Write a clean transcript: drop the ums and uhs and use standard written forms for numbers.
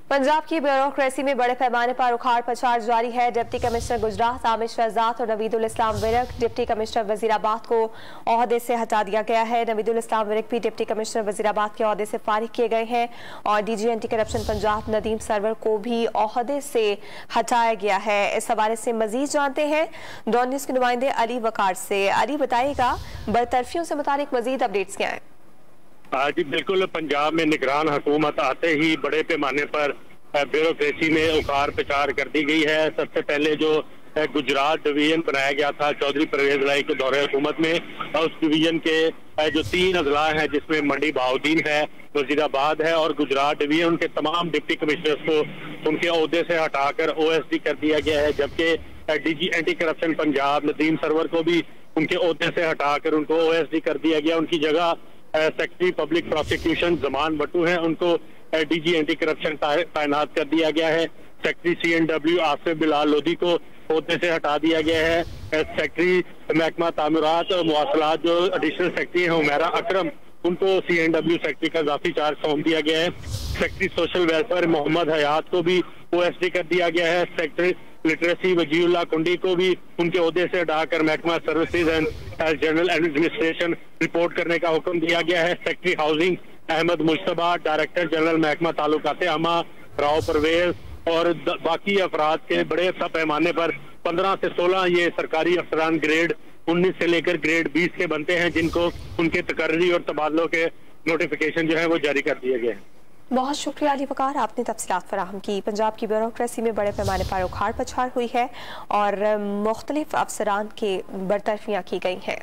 पंजाब की ब्यूरोक्रेसी में बड़े पैमाने पर उखाड़ पछाड़ जारी है। डिप्टी कमिश्नर गुजरात आमिर शहजाद और नवीदुल इस्लाम विरक डिप्टी कमिश्नर वजीराबाद को ओहदे से हटा दिया गया है। नवीदुल इस्लाम विरक भी डिप्टी कमिश्नर वजीराबाद के ओहदे से फारिग किए गए हैं और DG anti corruption Punjab Nadeem Sarwar को भी ओहदे से हटाया गया है। इस हवाले से मजीद जानते हैं डॉन न्यूज़ के नुमाइंदे अली वकार से। अली, बताइएगा बरतरफियों से मुतालिक मजीद अपडेट्स क्या हैं? जी बिल्कुल, पंजाब में निगरान हुकूमत आते ही बड़े पैमाने पर ब्यूरोक्रेसी में उखाड़ पछाड़ कर दी गई है। सबसे पहले जो गुजरात डिवीजन बनाया गया था चौधरी परवेज लाई के दौरे हुकूमत में, उस डिवीजन के जो 3 अजला हैं जिसमें मंडी बहाउद्दीन है, वजीराबाद है और गुजरात डिवीजन, उनके तमाम डिप्टी कमिश्नर्स को उनके ओहदे से हटाकर OSD कर दिया गया है। जबकि DG anti corruption Punjab Nadeem Sarwar को भी उनके ओहदे से हटाकर उनको OSD कर दिया गया। उनकी जगह सेक्रेटरी पब्लिक प्रोसिक्यूशन जमान बट्टू हैं, उनको डीजी एंटी करप्शन तैनात कर दिया गया है। सेक्रेटरी CNW आसिफ बिलाल लोधी को ओहदे से हटा दिया गया है। सेक्रेटरी महकमा तामीरात और मुवासलात जो एडिशनल सेक्रेटरी हैं उमेरा अकरम, उनको CNW सेक्रेटरी का इजाफी चार्ज सौंप दिया गया है। सेक्रेटरी सोशल वेलफेयर मोहम्मद हयात को भी OSD कर दिया गया है। सेक्रेटरी लिटरेसी वजीउल्लाह कुंडी को भी उनके ओहदे से हटाकर महकमा services and general administration report करने का हुक्म दिया गया है। Secretary housing Ahmed Mushtaba, director general महकमा तालुकात आमा राव परवेज और बाकी अफराद के बड़े पैमाने पर 15 से 16 ये सरकारी अफसरान ग्रेड 19 से लेकर ग्रेड 20 के बनते हैं, जिनको उनके तकर्री और तबादलों के नोटिफिकेशन जो है वो जारी कर दिए गए हैं। बहुत शुक्रिया अली वकार, आपने तफसीलात फराहम की। पंजाब की ब्यूरोक्रेसी में बड़े पैमाने पर उखाड़ पछाड़ हुई है और मुख्तलिफ अफसरान के बरतरफियाँ की गई हैं।